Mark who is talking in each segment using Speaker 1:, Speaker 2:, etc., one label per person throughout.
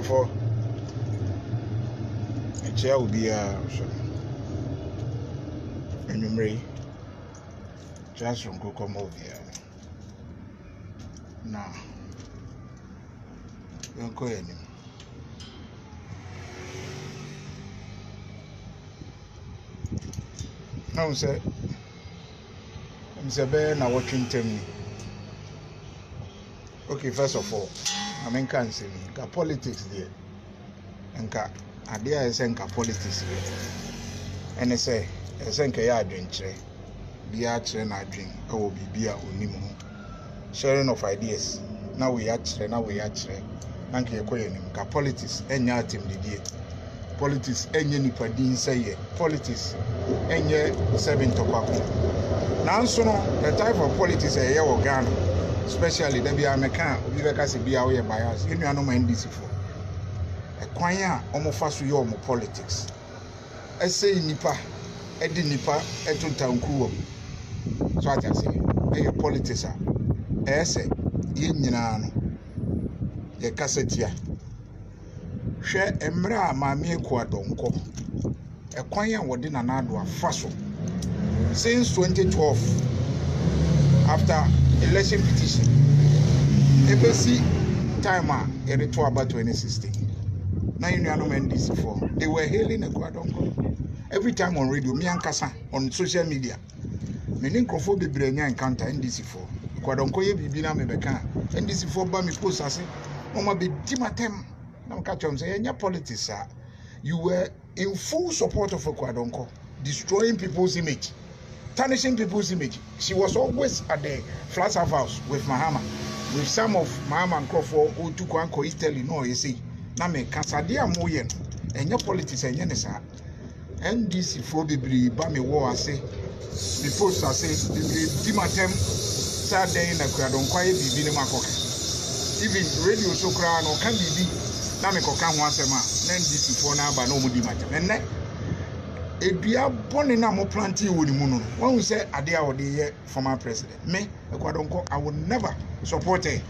Speaker 1: for a chair will be enumerate just from Kokomo here. Now, don't go anymore. I'm saying, now watching me. Okay, first of all, I mean, can't say me. Got politics there, and got idea is saying politics there, and they say ya drink, be a train I drink, I will be beer or sharing of ideas. Now we actually, Nanky Koyanim, got politics, and ya team the day. Politics, and any padin say politics, and ye 7 tobacco. Now, so the type of politics a year or Ghana, especially the Biamecan, we like us to be away by us. You know, no man this for a quaya almost you politics. I say Nipa, Eddie Nipa, Eton Town Cool. So I say, a politics, I say, Yin, ye cassetia. Share Emra, my mere quadonco. A quaya within an adwa faso. Since 2012, after election petition, ABC timer to about 2016. Now you know NDC4. They were hailing Ekwadonko every time on radio. Me and Kasa on social media. Meaning Crawford be encounter NDC4. Ekwadonko ye bibina me beka. NDC4 ba me post ase. Mama be dimatem. Now catch them say any politics sir. You were in full support of Ekwadonko, destroying people's image. Tarnishing people's image. She was always at the Flagstaff House with Mahama, with some of Mahama and Crawford who took one co Italy. No, you see, Name Casadia Moyen, and your politics and Yenesa. NDC for Bibri Bami War, I say, before I say, Dimatem, Saturday in a crowd on quiet Bibini Makoka. Even radio so crown or can be Namiko can once a month, NDC for now, but no Dimatem. And Ebia born in a more planty with the moon. When we say Adia or the former president, me, Ekwadonko, I would never support it.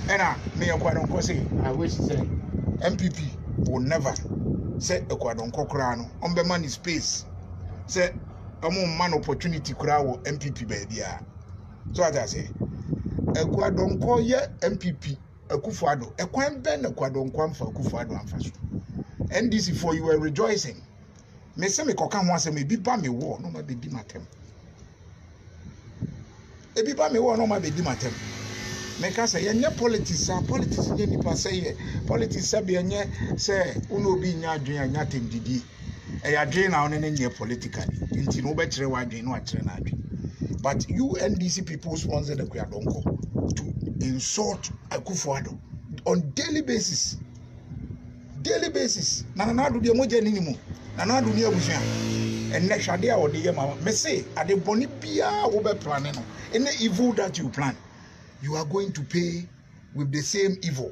Speaker 1: And me, Ekwadonko say, I wish to say, MPP will never say Ekwadonko Krano, on the money space. Say, I'm man opportunity crowd MPP baby. So as I say, Ekwadonko ye MPP, Akufo-Addo, Ekwan Ben Ekwadonko for Akufo-Addo and Faso. NDC for you were rejoicing. Me say me koka ho asem ebi ba me wo no ma be di matem ebi ba me wo no ma be di matem me ka say yenye politics nye nipa say politics say be yenye say uno obi nya adwen anya tem didi e ya adwen na one nye politically nti no be kire wa adwen no a kire na adwen. But you NDC people sponsor the Ekwadonko to insult Akufo-Addo on daily basis na do de moja ni mu na do ni abusua and next day or the mama me say at the boni bia wo be plan no any evil that you plan you are going to pay with the same evil.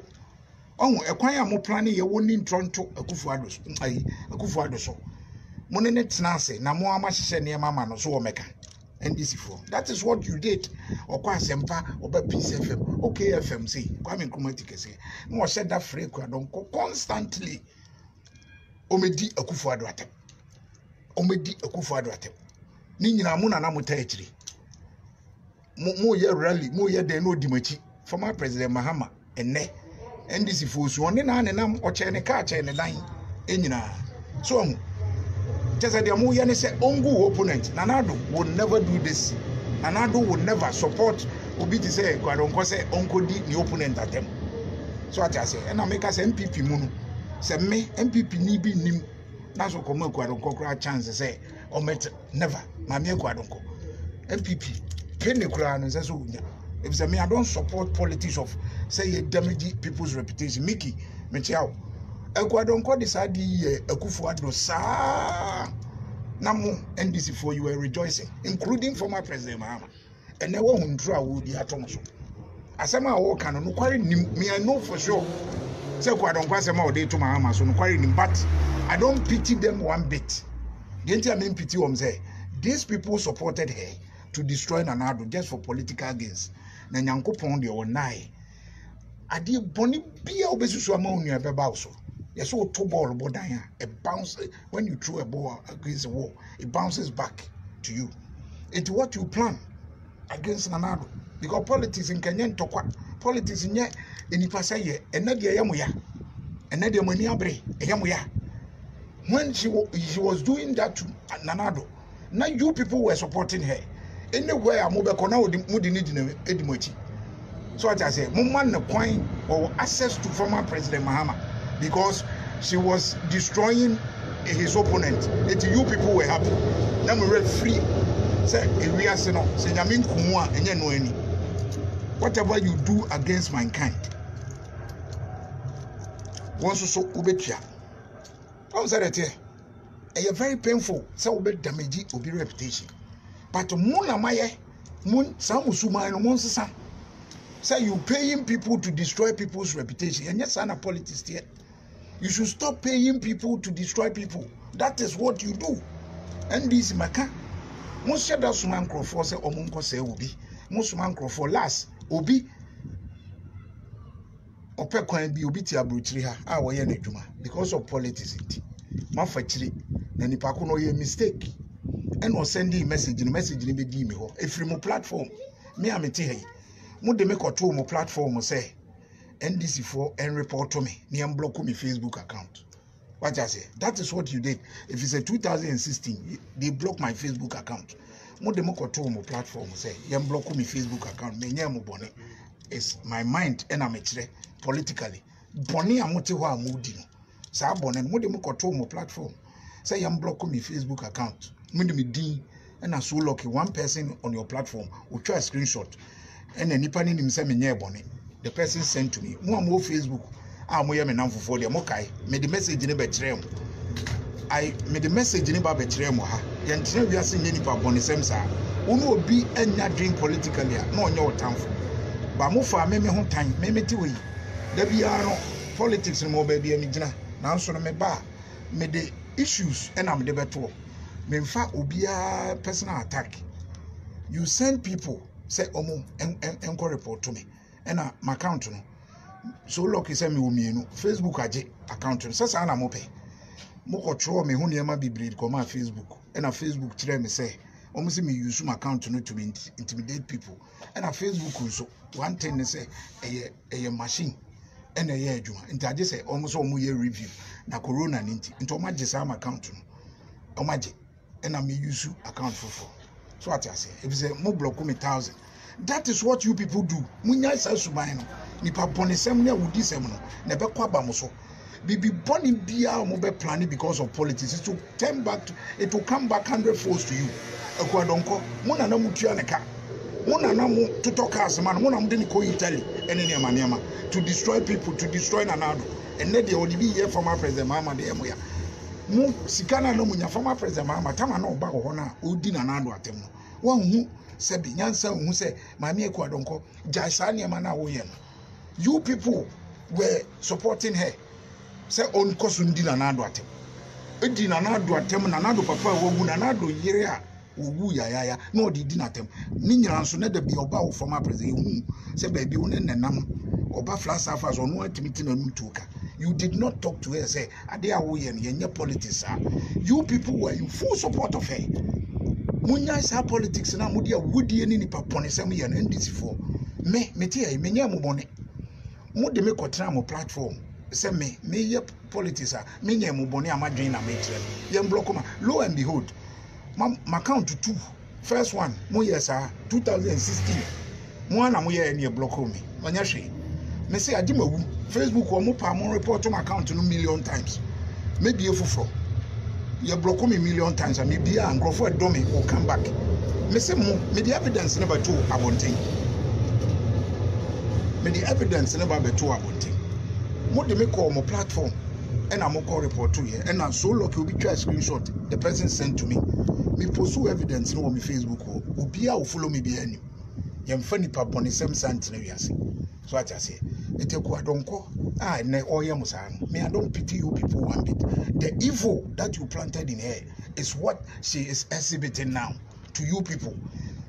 Speaker 1: On ekwan ya mo plan ye woni ntronto Akufo-Addo so mo ne tena ase na mo ama hye ne mama no so wo meka NDC4. That is what you did. Okwa Asempa, Oba Peace FM, OK FM say, Kwame Nkrumah Tike say. No said that free Ekwadonko constantly. Omedi Akufo-Addo atem. Omedi Akufo-Addo atem. Ni nyina mu na mo taechiri. Mo ye rally, mo ye de no dimachi. Former President Mahama enne NDC4 so one na nam oche ne ka che ne dan enyina. So just that the Amuyane say Ongu opponent, Nanado will never do this. Nanado will never support Obi to say Ekwadonko say Onko di the opponent at them. So I say, and I make us MPP Munu. Say me MPP ni bi nim. That's what come Ekwadonko cry chance say Omet never. Mami Ekwadonko. MPP penny cry and say so. If say me I don't support politics of say damage people's reputation. Mickey, me chiao. Ekwadonko decide Akufo-Addo sa namu NDC4 you were rejoicing, including former President Mahama. And never hundra would be at almost. Asama walk and no quarry me I know for sure. Say Ekwadonko asama o day to Mahama so no quarry him, but I don't pity them one bit. The entire main pity say these people supported her to destroy Nanado just for political gains. Na Nyankopon de onai. ade boni bia obesusu ama onu ebeba so. Yes, so two ball bodan it bounces when you throw a ball against the wall, it bounces back to you. It's what you plan against Nanado. Because politics in Kenyan tokwa, politics in ye nipa say ye, and na dia yamuya, and na dia mani abre, yamuya. When she was doing that to Nanado, now you people were supporting her. Anywhere Amobe Kona Mudi need Edimochi. So what I say, Muman the coin or access to former President Mahama because she was destroying his opponent. It you people were happy. Now we were free. Say we are saying, say Yamin Kumwa and you know any. Whatever you do against mankind, once so ubetia. How is that here? It's very painful. So ube damage ubi reputation. But Mona Maye, Moon Samusuma and Monsasa. Say you paying people to destroy people's reputation. And yes, I'm a politician here. You should stop paying people to destroy people. That is what you do. And this maka. Most share that suman crofo say omunko say obi. Most suman crofo last obi. Ope kwan bi obi ti abrotiri ha a wo ye na dwuma because of politics it. Ma fachiri na nipa ko no ye mistake. And or sending message ni be di me ho. Efiri mo platform. Me amete ha yi. Mo de me koto mo platform say NDC for and report to me. Ni block me Facebook account. What I say? That is what you did. If it's a 2016, they block my Facebook account. Mo de mo koto mo platform say yam block me Facebook account. Me nya mo bone. It's my mind and I'm politically. Bone amote ho amudi no. Sa bone mo de mo koto mo platform. Say yam block me Facebook account. Me de me din and I so lucky one person on your platform will try a screenshot. And then nipa ni nim say me nya bone. The person sent to me. Mo Facebook. Mo ye me nam fofo de mo kai. Me the message ni be kire mo. Me the message ni ba be kire mo ha. Ye ntine wiase nye nipa bone sem sa. Onu obi anya drink politically na onye otamfo. Ba mo fa me ho tan, me ti we. Da bia no politics no mo ba bia me gina. Na so no me ba me the issues and am de beto. Me mfa obia personal attack. You send people say omo enko report to me. And my account no so lucky say me wo mienu Facebook aje account no sasa na mo pe mo ko tro me hu niam bibiri ko ma Facebook and Facebook tire me say omo say me use my account no to intimidate people and Facebook so one thing they say a machine and a year adwuma nti aje say omo so omo ye review na corona nti omo aje say my account no omo aje and I me use account for so what I say if say mo block me 1,000. That is what you people do. Munya isa suban no. Nipa bone sem na wudi sem no. Na be kwa ba mo so. Bibi bone bia mo be plan because of politics. It will turn back to, it will come back 100-fold to you. Ekwa donko, mo na mutua ne ka. Mo na mo to cars man, mo na mo de ko Italy ene ne ma to destroy people, to destroy Nanado. And then they only be here for my president Mama de Emoya. Mo sikana no munya former president Mama tama na oba ho na odi Nanado atem no. Won hu Sebi nyansa hu se mami ekwa donko jaisa ne ma na wo ye no. You people were supporting her. Say on kosu ndi Nanado atem. Edi Nanado atem Nanado papa wogu Nanado yire a wogu yaya na odi di natem. Ni nyira nso na da bi oba wo former president hu se ba bi wo ne nenam oba flash surface ono atimiti na nutuka. You did not talk to her say ade a wo ye no ye politics. You people were in full support of her. Munya sa politics na mudi a wudi ni nipa pone sem ye no NDC for me tie ai menya mo bone mo de me kotra mo platform say me ye politics a menya mo bone amadwen na me kire ye block ma lo and behold my account 2 first one mo yes 2016 mo na mo ye ne block me onya hwe me say agimawu Facebook wo mo pa mo report my account no million times maybe e foforo you block me million times and maybe and go for a dummy will come back. Me say me the evidence never to abonting. Me the evidence never be to abonting. Mo de me call my platform and I'm call report to here and I'm so lucky will be try screenshot the person sent to me. Me pursue evidence no on my Facebook or be will follow me be any. Yam funny pap on the same sent we say. So what I say. It don't call. Me I don't pity you people one bit. The evil that you planted in her is what she is exhibiting now to you people.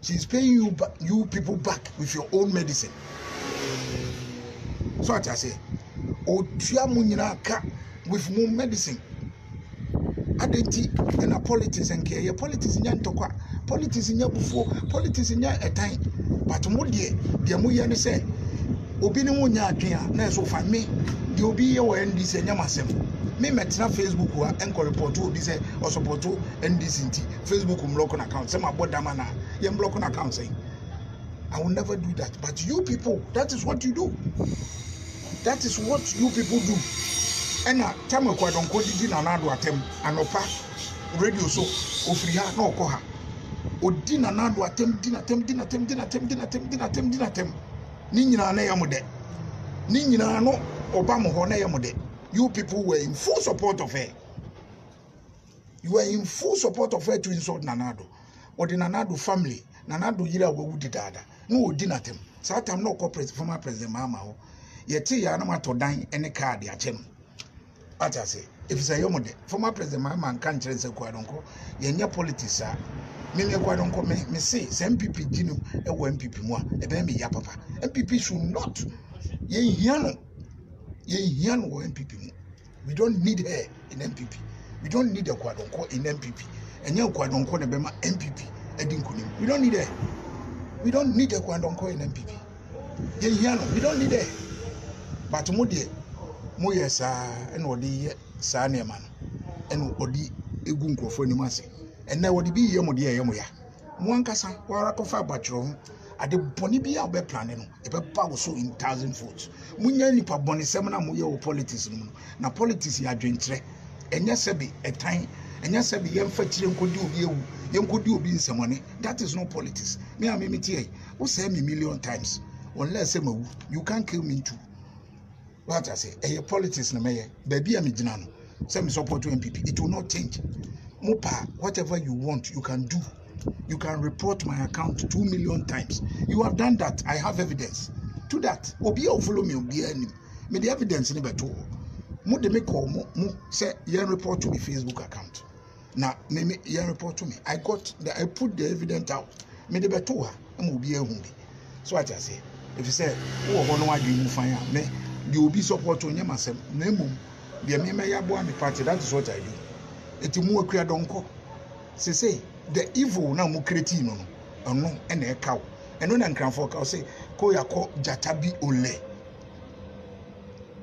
Speaker 1: She is paying you people back with your own medicine. So what I say, o tua mu nyina ka with more medicine. Adenti na politics nke ye politics nya ntokwa politics nya bufo politics nya etan but mo de mo ye ne say obi ne mo nya adwen a na so fa me de obi ye wo NDC nya masem me metna Facebook wa enko report obi say o support NDC nti Facebook block on account say my boda man na ye block on account say I will never do that, but you people, that is what you do. That is what you people do. And time I don't call it in another attempt, and opa radio so ofriha no koha. Odin another attempt, din attempt. Ni nyina na yamude. Ni nyina no Obama ho na yamude. You people were in full support of her. You were in full support of her to insult Nanado. Or the Nanado family. Nanado yira wo wudi dada. No odinatem. Sa time no corporate former president Mama ho. Yeti ya na mato dan any card ya chem. What I say, if it's a yomode, former president Mama and can't say Kwadonko, yenya politics are. Mimi Kwadonko me say, MPP Gino, a MPP moi, a baby ya papa. MPP should not. Ye hiano MPP. We don't need her in MPP. We don't need a Kwadonko in MPP. And you Kwadonko Nebema MPP. We don't need her. We don't need a Kwadonko in MPP. Ye hiano, we don't need her. But Modi. Moye sa eno odi sa ne ma no eno odi egu nkrofo ni mase enne odi bi ye modi ye mo ya mo ankasa wara kofa batro ho ade boni bi a be plan no e be pa wo so in 1000 votes munya nipa boni sem na mo ye wo politics no na politics ya dwentre enya sebi etan enya sebi ye mfa kire nkodi obi ewu ye nkodi obi nsemone. That is not politics. Me tie wo say me million times unless say mawu you can't kill me too. What I say, politics na me baby am gina no. Say me support MPP. It will not change. Mopa, whatever you want, you can do. You can report my account 2 million times. You have done that. I have evidence to that. Obi o follow me obi any. Me the evidence ni beto. Mo de me call mo say you report to my Facebook account. Now me you report to me. I put the evidence out. Me the beto ha. Mo obi ehun bi. So what I say, if you say wo ho no adwen mu fan me the obi support on yamasem na emum the me ya bo am party. That is what I do. Eti mu akua donko say the evil na mu create no no na e kaw eno na nkranfo ka say ko yakọ jatabi ole.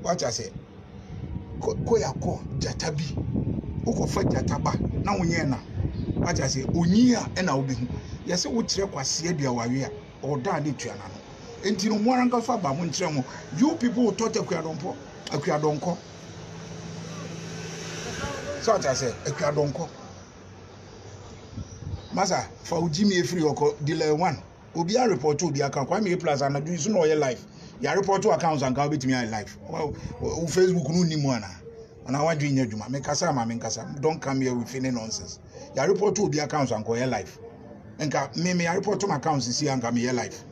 Speaker 1: What I say, ko yakọ jatabi ukofa jataba na wonye na. What I say, onyi a na obi hu yese wo kire kwase adua wawe a oda de tuana no. Enti no mo aranka fa ba mo nkire mo you people thought akuadonko. So what I say, akuadonko masa for ujimi efiri oko delay 1 obi a report obi account kwa me plus and do so no your life ya report to accounts and ka betimi your life Facebook no nimu ana wan dwi nyadwuma me kasa ma me kasa don't come here with any nonsense ya report to obi accounts and your life enka me ya report to my accounts see and your life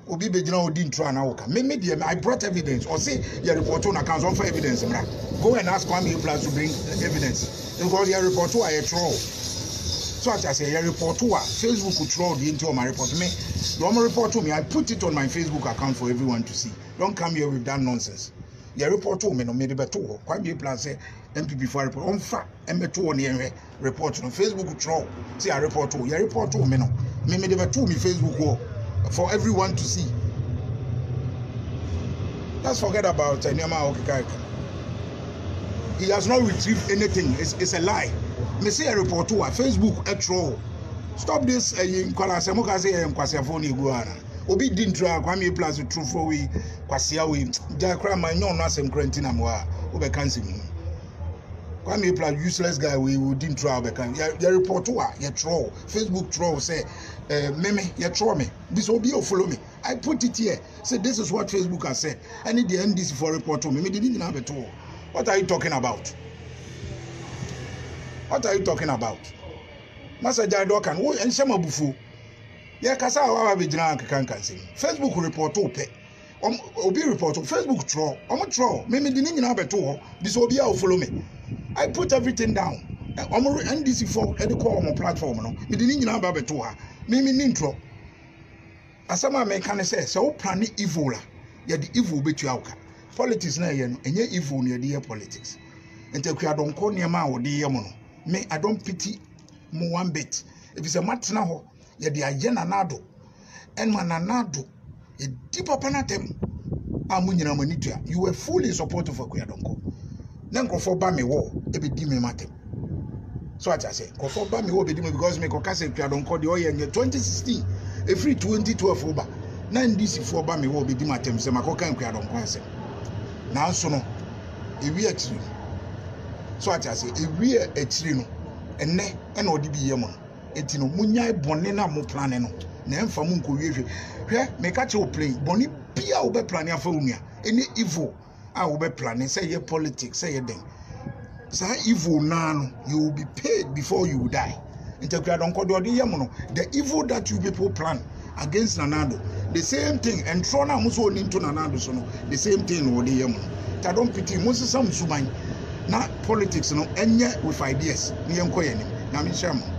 Speaker 1: obi be gina odi ntro na woka me I brought evidence or say your report on accounts on for evidence mra go and ask Kwame Plus to bring evidence because your report to a troll. So as I say, your report to Facebook could throw the into my report to me. Don't report to me. I put it on my Facebook account for everyone to see. Don't come here with that nonsense. Your report to me no me beto. Kwame Plus say MPP for report on fact. M2 on here report on Facebook could throw. See I report to your report to me no. Me beto me Facebook for everyone to see. Let's forget about Nyama Okikaika. He has not retrieved anything. It's a lie. Me say a report to Facebook a troll. Stop this in Kwala Semoka say Kwasia phone iguana. Obi didn't try Kwame Plus true for we Kwasia we Jakra my no nasem Quentina Moa Obe cancel me. Kwame Plus useless guy we didn't try Obekan. Ya report to ya troll. Facebook troll say meme ya troll me. This will be follow me. I put it here. Say this is what Facebook has said. I need the NDC for report to me. Me didn't have it all. What are you talking about? What are you talking about? Master Jado can wo enshema bufu. Ya kasa wa be jina kan say. Facebook report ope. Obi report Facebook troll. Troll. Me didn't nyina beto ho. This obi a follow me. I put everything down. NDC for the call on platform no. Me didn't nyina ba beto ha. Me nintro. Asama me can say so plan evil la. the evil betu awka politics na ye no enye evil no ye politics enti Akuadonko niema a wo de ye mo no me I don't pity mo one bit if it's a matna ho ye de aye Nanado and Nanado e di papa na tem amunyina manitua you were fully supportive for Akuadonko na nkofo ba me wo e be di me matem so I say nkofo ba me wo be di me because me koka say Akuadonko de oye nye 2016 e free 2012 over na ndisi fo ba me wo be di matem se makoka Akuadonko asem na so no e wi atiri so I say e wi atiri no enne na odi bi yemo enti no munyai bone na mo plan no na emfa mu nko wiehwe hwe me ka che o play bone bia wo be plan afa unua any evil a wo be plan say ye politics say ye den so evil na no you will be paid before you die enti Akuadonko do odi yemo no the evil that you people plan against Nanado the same thing and throw na muso oni into Nanado so no the same thing wo de yemo ta don pity muso sam suban na politics no enye with ideas ni enko yenim na me share mo